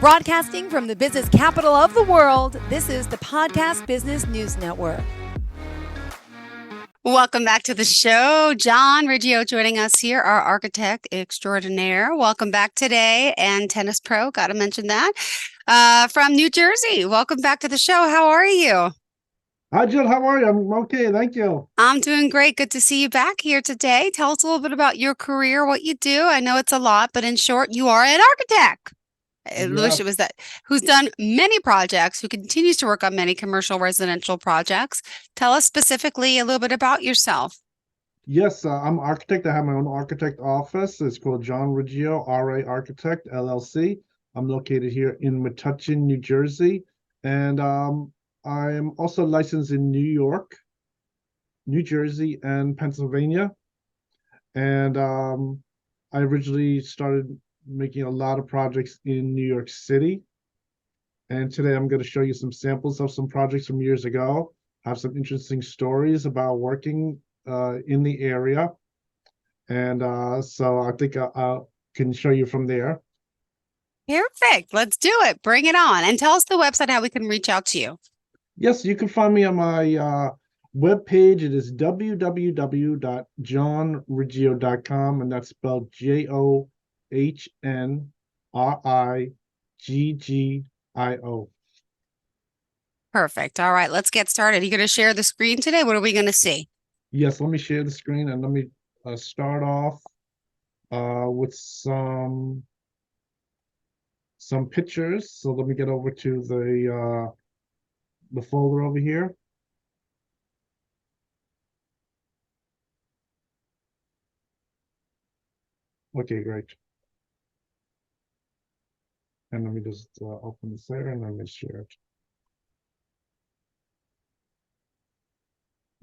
Broadcasting from the business capital of the world, this is the Podcast Business News Network. Welcome back to the show. John Riggio joining us here, our architect extraordinaire. Welcome back today. And tennis pro, got to mention that, from New Jersey. Welcome back to the show. How are you? Hi, Jill. How are you? I'm okay. Thank you. I'm doing great. Good to see you back here today. Tell us a little bit about your career, what you do. I know it's a lot, but in short, you are an architect. I wish it was that, who's done many projects, who continues to work on many commercial residential projects. Tell us specifically a little bit about yourself. Yes, I'm an architect. I have my own architect office. It's called John Riggio, RA Architect, LLC. I'm located here in Metuchen, New Jersey. And I am also licensed in New York, New Jersey, and Pennsylvania. And I originally started making a lot of projects in New York City. And today I'm going to show you some samples of some projects from years ago. I have some interesting stories about working in the area. And so I think I can show you from there. Perfect. Let's do it. Bring it on. And tell us the website, how we can reach out to you. Yes, you can find me on my webpage. It is www.johnriggio.com, and that's spelled JOHNRIGGIO. Perfect. All right, let's get started. Are you going to share the screen today? What are we going to see? Yes, let me share the screen, and let me start off with some pictures. So let me get over to the folder over here. Okay, great. And let me just open this there and let me share it.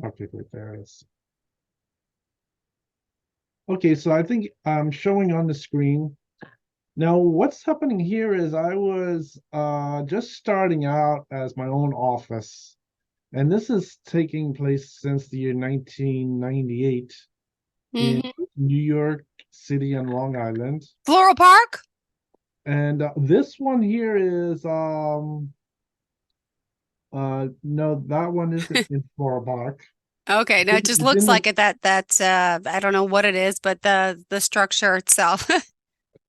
Okay, great, there it is. Okay, so I think I'm showing on the screen. Now, what's happening here is I was just starting out as my own office. And this is taking place since the year 1998 in New York City and Long Island. Floral Park? And this one here is no, that one isn't in Floral Park. Okay, no, it just looks like it. That's I don't know what it is, but the structure itself.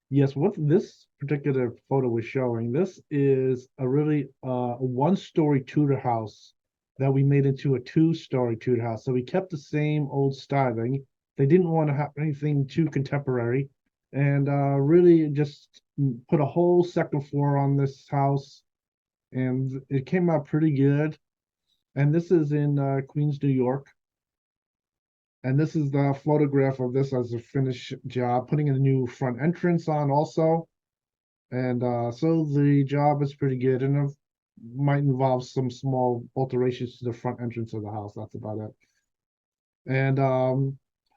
Yes, what this particular photo is showing, this is a really one-story Tudor house that we made into a two-story Tudor house. So we kept the same old styling. They didn't want to have anything too contemporary, and really just put a whole second floor on this house, and it came out pretty good. And this is in Queens, New York. And this is the photograph of this as a finished job, putting a new front entrance on also. And so the job is pretty good, and it might involve some small alterations to the front entrance of the house. That's about it. And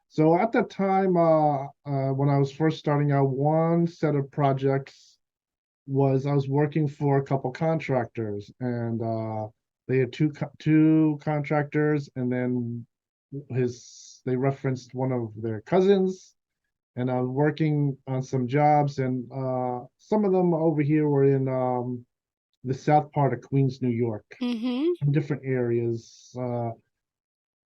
so at that time, when I was first starting out, one set of projects was I was working for a couple contractors, and they had two contractors, and then they referenced one of their cousins, and I was working on some jobs, and some of them over here were in the south part of Queens, New York, in different areas,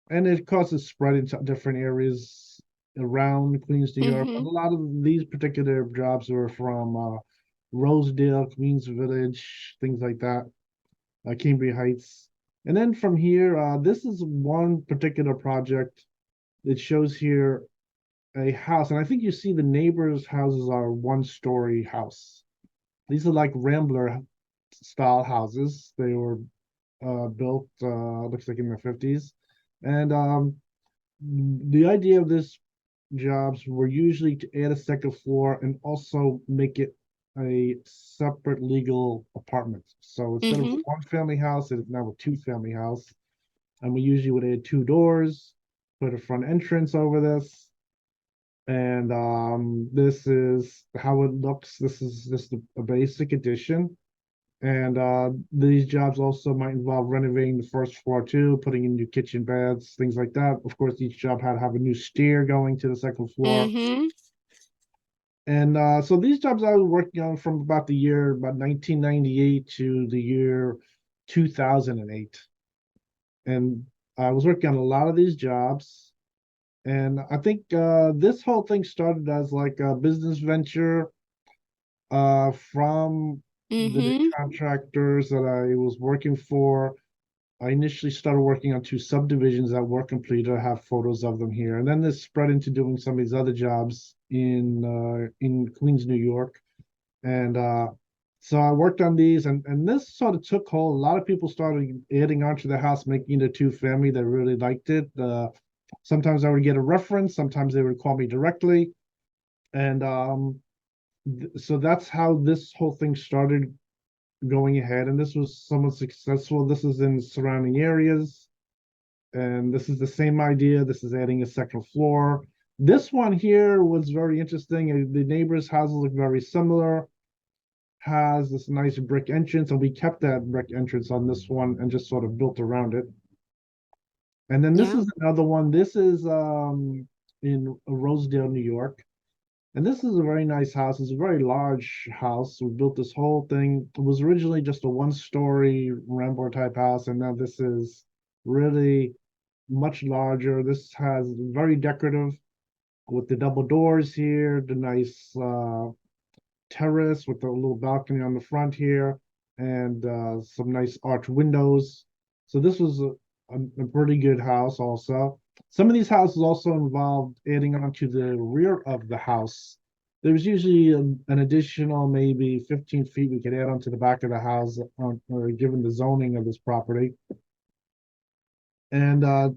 and it causes spread into different areas around Queens, New York. But a lot of these particular jobs were from Rosedale, Queens Village, things like that, Cambria Heights. And then from here, this is one particular project. It shows here a house, and I think you see the neighbors' houses are one-story house. These are like Rambler style houses. They were built, looks like in the 50s. And the idea of this jobs were usually to add a second floor and also make it a separate legal apartment. So instead of a one-family house, it is now a two-family house. And we usually would add two doors, put a front entrance over this. And this is how it looks. This is just a basic addition. And these jobs also might involve renovating the first floor too, putting in new kitchen beds, things like that. Of course, each job had to have a new stair going to the second floor. And so these jobs I was working on from about 1998 to the year 2008. And I was working on a lot of these jobs. And I think this whole thing started as like a business venture from the Mm-hmm. contractors that I was working for. I initially started working on two subdivisions that were completed. I have photos of them here, and then this spread into doing some of these other jobs in Queens, New York, and so I worked on these, and this sort of took hold. A lot of people started adding onto the house, making it a two-family. They really liked it. Sometimes I would get a reference, sometimes they would call me directly, and so that's how this whole thing started going ahead. And this was somewhat successful. This is in surrounding areas. And this is the same idea. This is adding a second floor. This one here was very interesting. The neighbors' houses look very similar. Has this nice brick entrance, and we kept that brick entrance on this one and just sort of built around it. And then this Yeah. is another one. This is in Rosedale, New York. And this is a very nice house. It's a very large house. We built this whole thing. It was originally just a one-story Rambler type house, and now this is really much larger. This has very decorative with the double doors here, the nice terrace with a little balcony on the front here, and some nice arch windows. So this was a pretty good house also. Some of these houses also involved adding on to the rear of the house. There's usually an additional maybe 15 feet we could add onto the back of the house, or given the zoning of this property. And a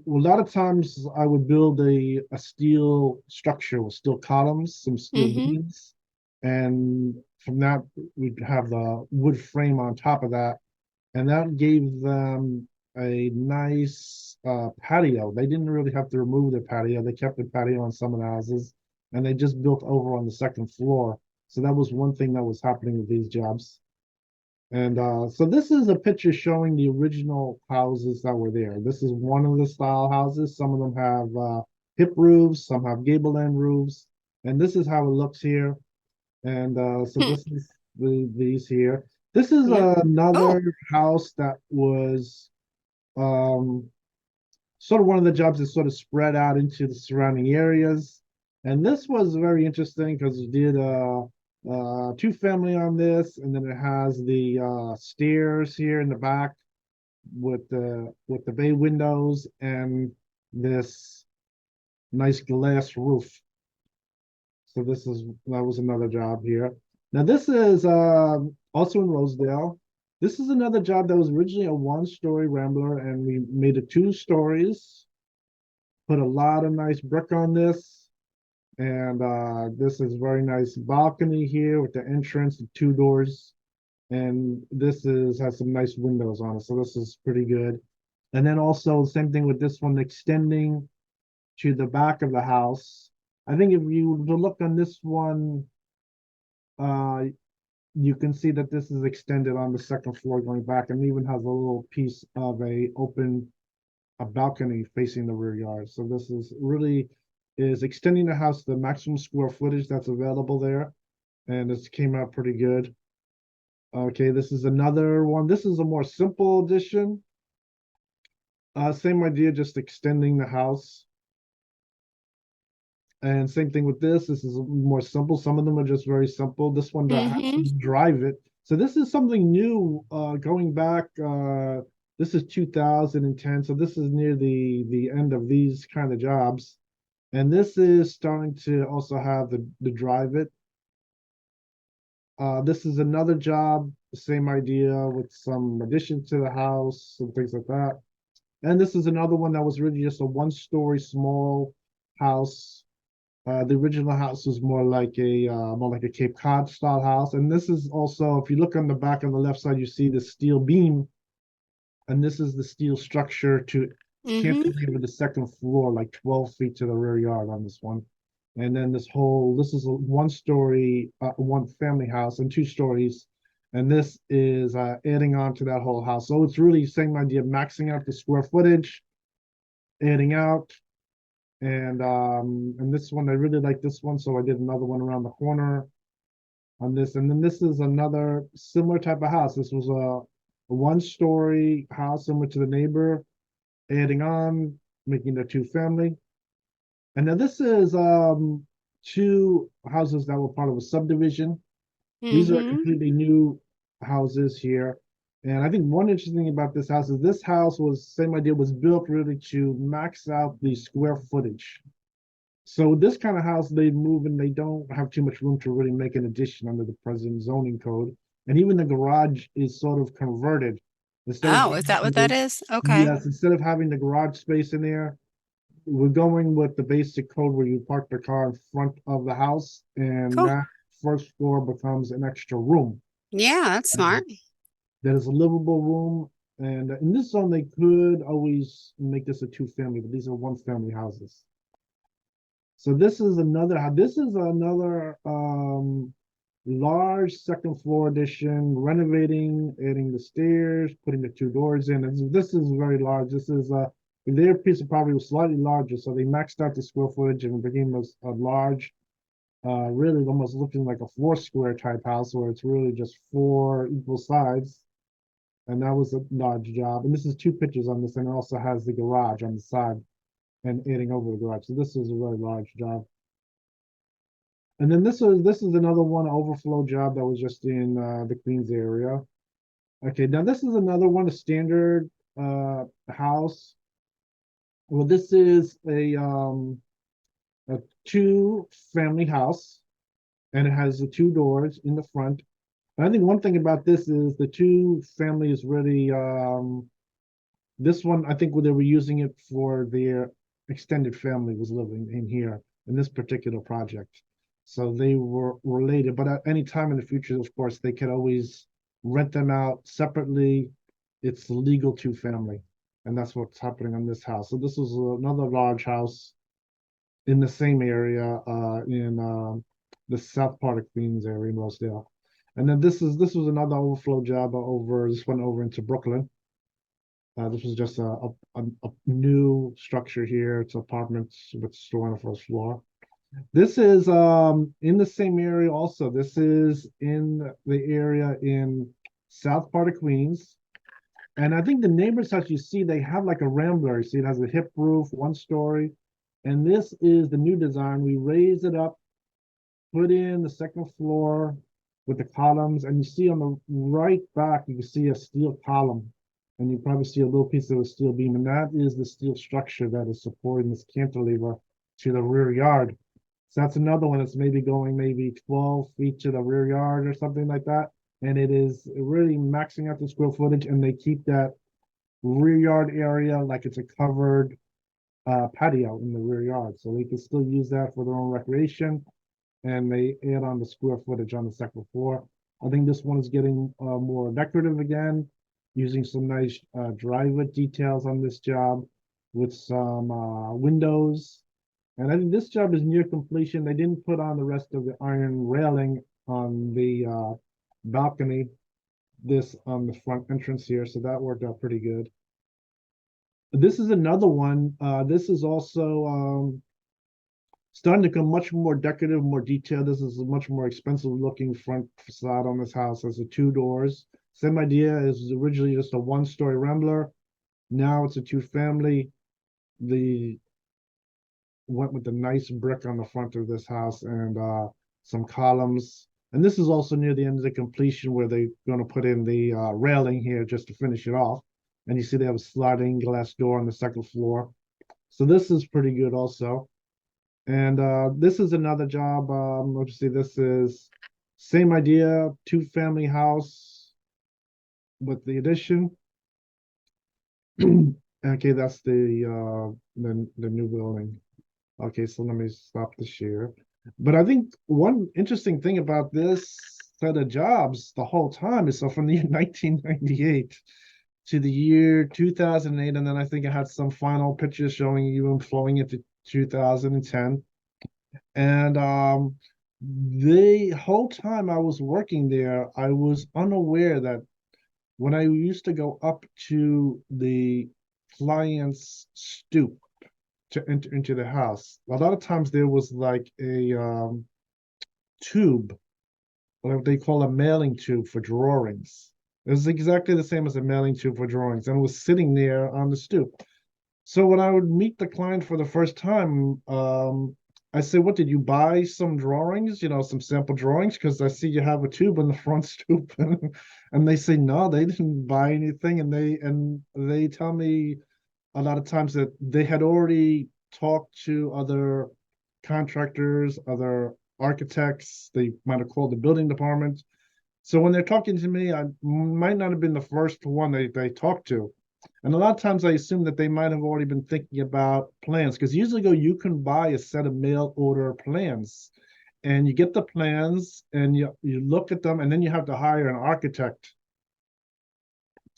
lot of times I would build a steel structure with steel columns, some steel Mm-hmm. beams, and from that we'd have the wood frame on top of that, and that gave them a nice patio. They didn't really have to remove the patio. They kept the patio on some of the houses, and they just built over on the second floor. So that was one thing that was happening with these jobs. And so this is a picture showing the original houses that were there. This is one of the style houses. Some of them have hip roofs, some have gable end roofs, and this is how it looks here. And so this is these here. This is Yeah. Oh. another house that was um, sort of one of the jobs that sort of spread out into the surrounding areas. And this was very interesting because it did two family on this, and then it has the stairs here in the back with the bay windows and this nice glass roof. So that was another job here. Now this is also in Rosedale. This is another job that was originally a one-story Rambler, and we made it two stories. Put a lot of nice brick on this, and this is very nice balcony here with the entrance, the two doors, and this is has some nice windows on it, so this is pretty good. And then also same thing with this one, extending to the back of the house. I think if you look on this one, uh, you can see that this is extended on the second floor going back, and even has a little piece of a balcony facing the rear yard. So this is really is extending the house to the maximum square footage that's available there, and this came out pretty good. Okay, this is another one. This is a more simple addition. Same idea, just extending the house. And same thing with this. This is more simple. Some of them are just very simple. This one that has Mm-hmm. to drive it. So this is something new. Going back, this is 2010. So this is near the end of these kind of jobs. And this is starting to also have the drive it. This is another job, the same idea with some addition to the house and things like that. And this is another one that was really just a one-story small house. The original house was more like a Cape Cod style house. And this is also, if you look on the back on the left side, you see the steel beam, and this is the steel structure to Mm-hmm. cantilever the second floor, like 12 feet to the rear yard on this one. And then this is a one-story, one family house and two stories. And this is adding on to that whole house. So it's really same idea, maxing out the square footage, adding out, And this one, I really like this one, so I did another one around the corner on this. And then this is another similar type of house. This was a one-story house similar to the neighbor, adding on, making it a two-family. And now this is two houses that were part of a subdivision. These are Mm-hmm. completely new houses here. And I think one interesting thing about this house is this house was, same idea, was built really to max out the square footage. So this kind of house, they move and they don't have too much room to really make an addition under the present zoning code. And even the garage is sort of converted. Instead of Oh, is that what that is? Okay. yes, instead of having the garage space in there, we're going with the basic code where you park the car in front of the house, and Cool. that first floor becomes an extra room. Yeah, that's smart. That is a livable room. And in this zone, they could always make this a two-family, but these are one-family houses. So this is another large second floor addition, renovating, adding the stairs, putting the two doors in. And this is very large. This is their piece of property was slightly larger, so they maxed out the square footage and it became a large, really almost looking like a 4 square type house where it's really just 4 equal sides. And that was a large job. And this is 2 pictures on this, and it also has the garage on the side and adding over the garage. So this is a very large job. And then this is another one overflow job that was just in the Queens area. Okay, now this is another one, a standard house. Well, this is a two-family house, and it has the 2 doors in the front. And I think one thing about this is the two family is really this one, I think they were using it for their extended family was living in here in this particular project. So they were related, but at any time in the future, of course, they could always rent them out separately. It's legal two-family, and that's what's happening on this house. So this is another large house in the same area in the south part of Queens area in Rosedale. And then this was another overflow job this went over into Brooklyn. This was just a new structure here. It's apartments with store on the first floor. This is in the same area also. This is in the area in south part of Queens. And I think the neighbors, as you see, they have like a rambler. You see, it has a hip roof, 1 story. And this is the new design. We raise it up, put in the second floor with the columns. And you see on the right back, you can see a steel column. And you probably see a little piece of a steel beam. And that is the steel structure that is supporting this cantilever to the rear yard. So that's another one that's maybe going maybe 12 feet to the rear yard or something like that. And it is really maxing out the square footage, and they keep that rear yard area like it's a covered patio in the rear yard. So they can still use that for their own recreation, and they add on the square footage on the second floor. I think this one is getting more decorative again, using some nice driveway details on this job with some windows. And I think this job is near completion. They didn't put on the rest of the iron railing on the balcony, this on the front entrance here, so that worked out pretty good. This is another one. This is also starting to become much more decorative, more detailed. This is a much more expensive looking front facade on this house. Has the 2 doors. Same idea, is originally just a 1 story rambler. Now it's a two-family. The went with the nice brick on the front of this house and some columns. And this is also near the end of the completion where they're going to put in the railing here just to finish it off. And you see they have a sliding glass door on the second floor. So this is pretty good also. And this is another job. Let's see, this is same idea, two-family house with the addition. Okay, that's the new building. Okay, so let me stop the share. But I think one interesting thing about this set of jobs the whole time is so from the year 1998 to the year 2008, and then I think I had some final pictures showing even flowing into 2010. And the whole time I was working there, I was unaware that when I used to go up to the client's stoop to enter into the house. A lot of times there was like a tube, what they call a mailing tube for drawings. It was exactly the same as a mailing tube for drawings, and it was sitting there on the stoop. So when I would meet the client for the first time, I say, "What did you buy? Some drawings? Some sample drawings? Because I see you have a tube on the front stoop." And they say, "No, they didn't buy anything." And they tell me a lot of times that they had already talked to other contractors, other architects. They might have called the building department. So when they're talking to me, I might not have been the first one they talked to. And a lot of times I assume that they might have already been thinking about plans, because usually you can buy a set of mail order plans, and you get the plans and you look at them, and then you have to hire an architect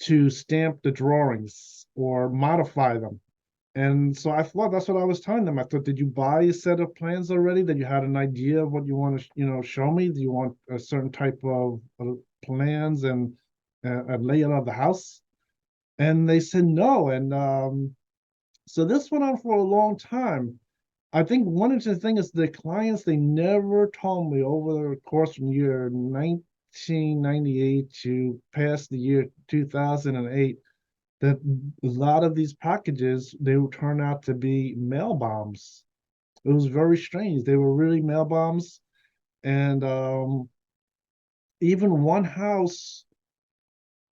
to stamp the drawings or modify them. And so I thought that's what I was telling them. I thought, did you buy a set of plans already? That you had an idea of what you want to, show me? Do you want a certain type of plans and a layout of the house? And they said no. And so this went on for a long time. I think one interesting thing is the clients, they never told me over the course from year 1998 to past the year 2008 that a lot of these packages, they would turn out to be mail bombs. It was very strange. They were really mail bombs. And even one house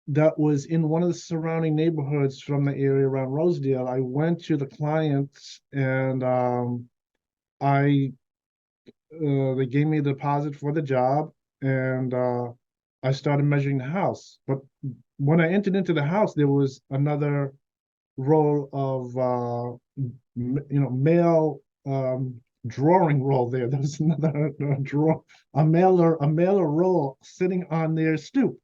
that was in one of the surrounding neighborhoods from the area around Rosedale, I went to the client, and I they gave me a deposit for the job, and I started measuring the house. But when I entered into the house, there was another roll of mail drawing roll there. There was another a mailer roll sitting on their stoop.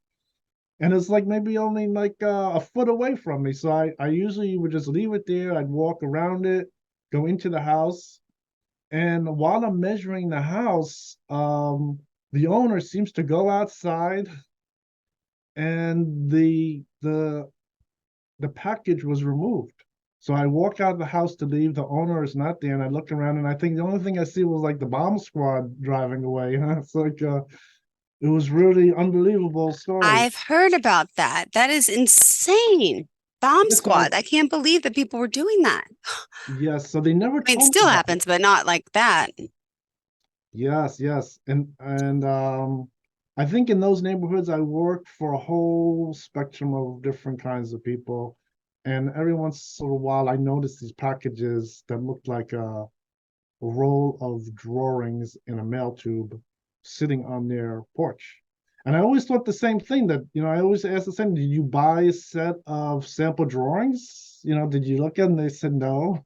And it's like maybe only like a foot away from me. So I usually would just leave it there. I'd walk around it, go into the house. And while I'm measuring the house, the owner seems to go outside, and the package was removed. So I walk out of the house to leave. The owner is not there, and I look around, and I think the only thing I see was like the bomb squad driving away. It's like it was really unbelievable story. I've heard about that. That is insane. Bomb Yes, so squad. I can't believe that people were doing that. yes, so they never I mean, it told me still about it. happens, but not like that. Yes, yes, and I think in those neighborhoods I worked for a whole spectrum of different kinds of people, and every once in a while I noticed these packages that looked like a roll of drawings in a mail tube sitting on their porch. And I always thought the same thing, that, I always asked the same, did you buy a set of sample drawings? Did you look at them? They said no.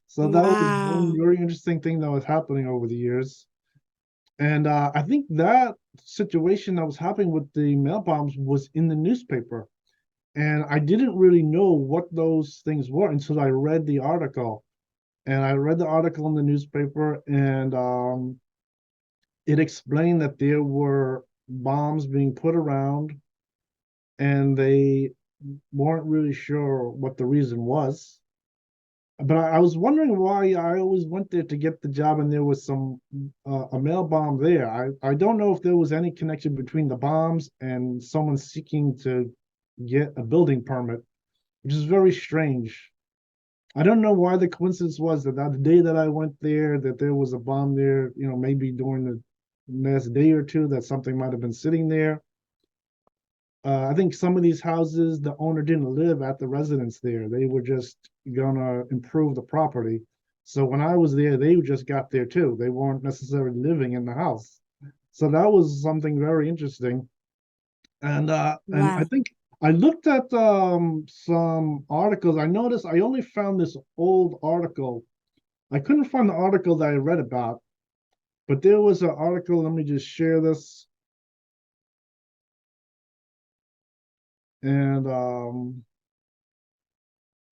So that was one Wow. very interesting thing that was happening over the years. And I think that situation that was happening with the mail bombs was in the newspaper. And I didn't really know what those things were until I read the article. And I read the article in the newspaper, and it explained that there were bombs being put around, and they weren't really sure what the reason was. But I was wondering why I always went there to get the job, and there was a mail bomb there. I don't know if there was any connection between the bombs and someone seeking to get a building permit, which is very strange. I don't know why the coincidence was that the day that I went there, that there was a bomb there, maybe during the last day or two, that something might have been sitting there. I think some of these houses, the owner didn't live at the residence there. They were just gonna improve the property. So when I was there, they just got there too. They weren't necessarily living in the house. So that was something very interesting. And I Wow. think I looked at some articles. I noticed I only found this old article. I couldn't find the article that I read about, but there was an article. Let me just share this. And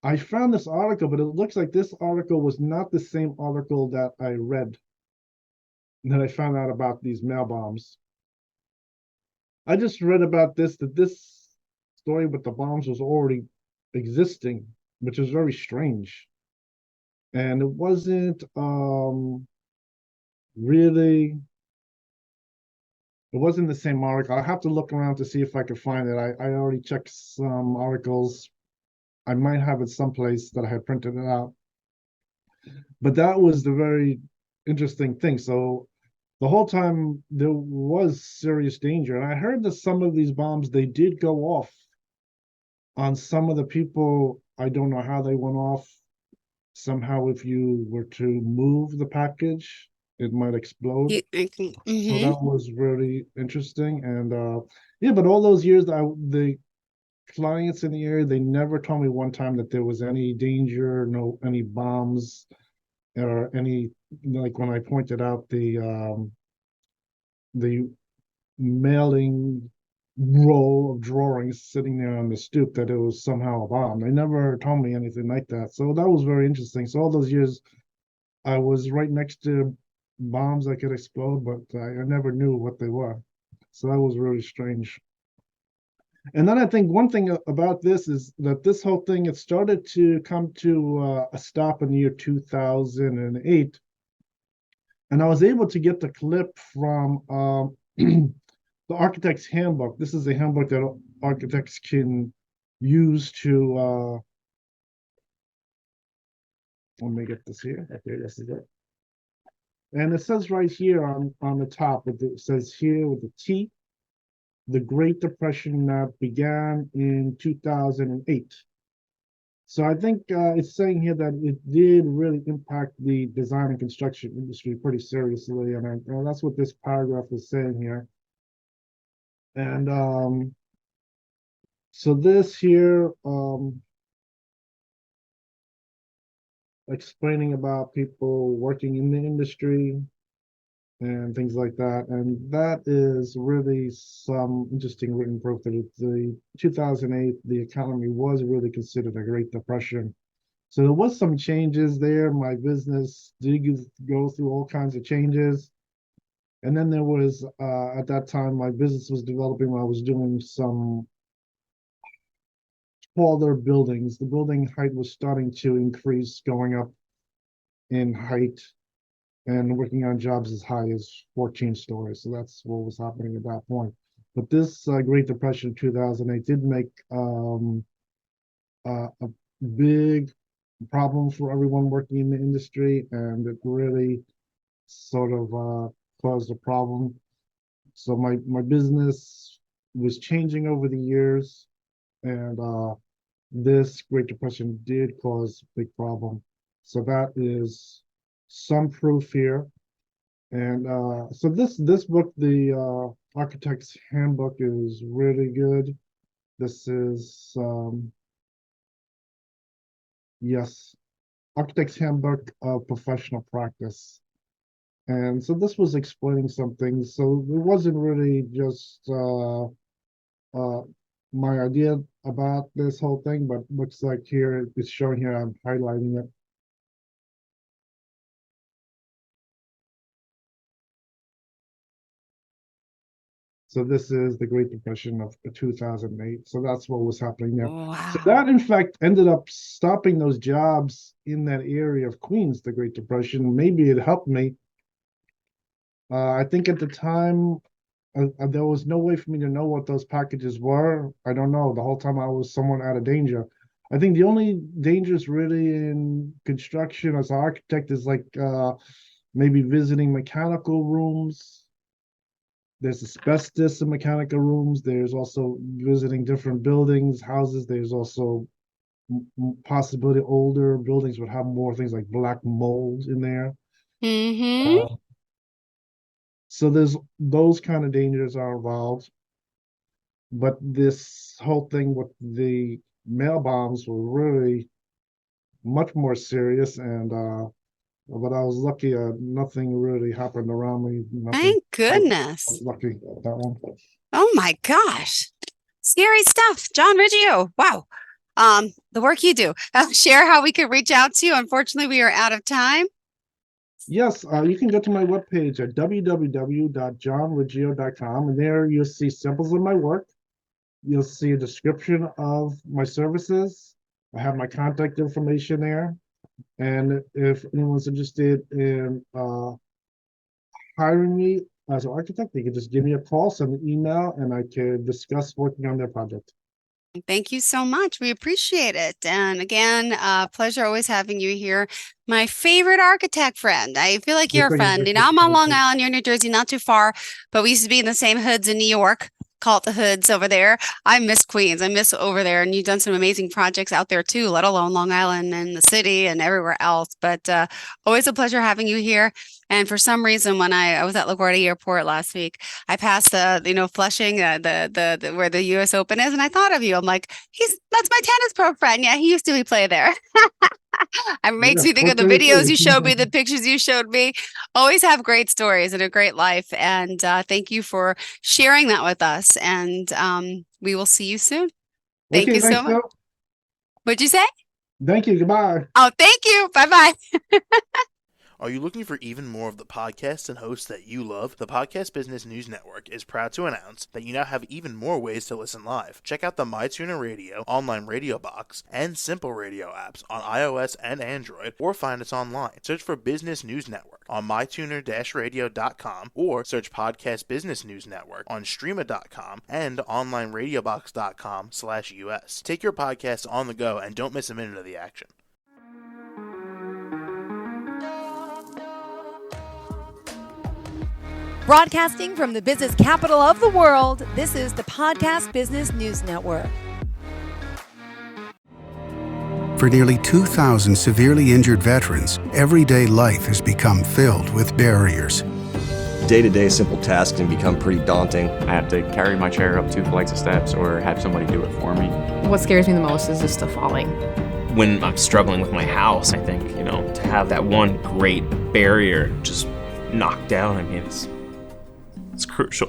I found this article, but it looks like this article was not the same article that I read, that I found out about these mail bombs. I just read about that this story with the bombs was already existing, which is very strange. and it wasn't really, it wasn't the same article. I'll have to look around to see if I could find it. I already checked some articles. I might have it someplace that I had printed it out. But that was the very interesting thing. So the whole time there was serious danger. And I heard that some of these bombs, they did go off on some of the people. I don't know how they went off. Somehow, if you were to move the package, it might explode. So Mm-hmm. that was really interesting. And yeah, but all those years, the clients in the area, they never told me one time that there was any danger, no any bombs or any, like when I pointed out the mailing roll of drawings sitting there on the stoop, that it was somehow a bomb. They never told me anything like that. So that was very interesting. So all those years I was right next to bombs that could explode, but I never knew what they were. So that was really strange. And then I think one thing about this is that this whole thing, it started to come to a stop in the year 2008. And I was able to get the clip from the Architect's Handbook. This is a handbook that architects can use to, let me get this here. Okay, this is it. And it says right here on the top, it says here with the T, the Great Depression that began in 2008. So I think it's saying here that it did really impact the design and construction industry pretty seriously, and that's what this paragraph is saying here. And so this here, explaining about people working in the industry and things like that. And that is really some interesting written proof that the 2008, the economy was really considered a Great Depression. So there was some changes there. My business did go through all kinds of changes. And then there was, at that time, my business was developing. I was doing some taller buildings. The building height was starting to increase, going up in height and working on jobs as high as 14 stories. So that's what was happening at that point. But this Great Depression 2008 did make a big problem for everyone working in the industry, and it really sort of caused a problem. So my business was changing over the years, and this Great Depression did cause a big problem. So that is some proof here. And so this book, the Architect's Handbook, is really good. This is yes, Architect's Handbook of Professional Practice. And so this was explaining some things. So it wasn't really just uh, my idea about this whole thing, but looks like here it's showing here, I'm highlighting it. So this is the Great Depression of 2008. So that's what was happening there. So Wow. that, in fact, ended up stopping those jobs in that area of Queens, the Great Depression. Maybe it helped me. I think at the time, there was no way for me to know what those packages were. I don't know. The whole time I was somewhat out of danger. I think the only dangers really in construction as an architect is like maybe visiting mechanical rooms. There's asbestos in mechanical rooms. There's also visiting different buildings, houses. There's also possibility older buildings would have more things like black mold in there. Mm-hmm. So there's those kind of dangers are involved. But this whole thing with the mail bombs were really much more serious, and but I was lucky. Nothing really happened around me. Nothing. Thank I was goodness. lucky with that one. Oh my gosh. Scary stuff. John Riggio. Wow. The work you do. Share how we could reach out to you. Unfortunately, we are out of time. Yes, you can go to my webpage at www.johnriggio.com, and there you'll see samples of my work. You'll see a description of my services. I have my contact information there. And if anyone's interested in hiring me as an architect, they can just give me a call, send an email, and I can discuss working on their project. Thank you so much. We appreciate it. And again, pleasure always having you here. My favorite architect friend. I feel like you're a friend. You know, I'm on Long Island, you're in New Jersey, not too far, but we used to be in the same hoods in New York. Call it the hoods over there. I miss Queens. I miss over there. And you've done some amazing projects out there too, let alone Long Island and the city and everywhere else. But always a pleasure having you here. And for some reason, when I was at LaGuardia Airport last week, I passed Flushing, the where the U.S. Open is, and I thought of you. I'm like, that's my tennis pro friend. Yeah, he used to play there. It makes me think of the videos you showed me, the pictures you showed me. Always have great stories and a great life. And thank you for sharing that with us. And we will see you soon. Thank you so much. What'd you say? Thank you. Goodbye. Oh, thank you. Bye-bye. Are you looking for even more of the podcasts and hosts that you love? The Podcast Business News Network is proud to announce that you now have even more ways to listen live. Check out the MyTuner Radio, online radio box, and Simple Radio apps on iOS and Android, or find us online. Search for Business News Network on mytuner-radio.com, or search Podcast Business News Network on streama.com and onlineradiobox.com/US. Take your podcast on the go and don't miss a minute of the action. Broadcasting from the business capital of the world, this is the Podcast Business News Network. For nearly 2,000 severely injured veterans, everyday life has become filled with barriers. Day-to-day simple tasks can become pretty daunting. I have to carry my chair up 2 flights of steps or have somebody do it for me. What scares me the most is just the falling. When I'm struggling with my house, I think, to have that one great barrier just knocked down, it's crucial.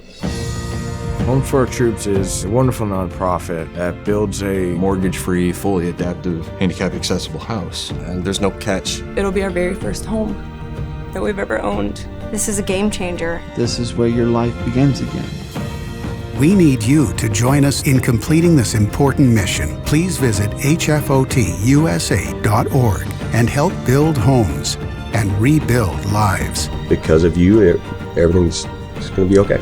Home for Our Troops is a wonderful nonprofit that builds a mortgage-free, fully adaptive, handicap-accessible house. And there's no catch. It'll be our very first home that we've ever owned. This is a game changer. This is where your life begins again. We need you to join us in completing this important mission. Please visit hfotusa.org and help build homes and rebuild lives. Because of you, everything's going to be okay.